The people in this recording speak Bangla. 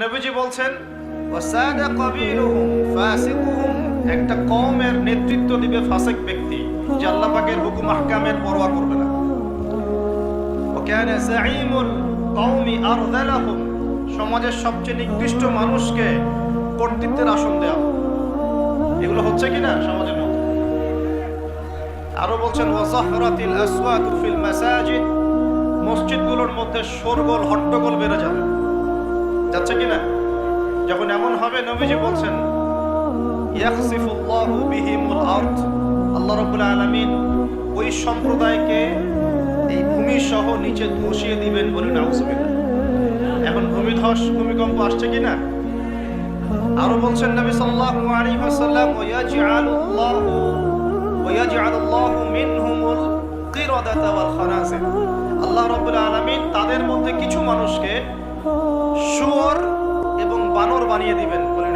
নবীজি বলছেন ওয়াসাদা কাবীরুহুম ফাসিকুহুম, একটা কওমের নেতৃত্ব দিবে ফাসিক ব্যক্তি যে আল্লাহ পাকের হুকুম আহকামের পরোয়া করবে না। ওয়া কানা যাঈমুল কওমি আরযালাহুম, সমাজের সবচেয়ে নিকৃষ্ট মানুষকে কর্তৃত্বের আসন দেওয়া। এগুলো হচ্ছে কিনা সমাজের মধ্যে? আরো বলছেন ওয়াজাহরাতিল আসওয়াতু ফিল মাসাজিদ, মসজিদগুলোর মধ্যে শোরগোল হট্টগোল বেড়ে যাবে। যাচ্ছে কিনা? যখন এমন হবে নবীজি বলছেন ইয়াখসিফুল্লাহু বিহিমুল আরদ, আল্লাহ রাব্বুল আলামিন ওই সম্প্রদায়কে এই ভূমি সহ নিচে ধসিয়ে দিবেন বলে নাউজুবিল্লাহ। এখন ভূমিধস ভূমিকম্প আসছে কিনা? আরো বলছেন নবী সাল্লাল্লাহু আলাইহি ওয়াসাল্লাম ওয়ায়াজআলুল্লাহু মিনহুমুল কিরাদাতা ওয়াল খানাজির, আল্লাহ রাব্বুল আলামিন তাদের মধ্যে কিছু মানুষকে শুয়োর এবং বানর বানিয়ে দিবেন বলে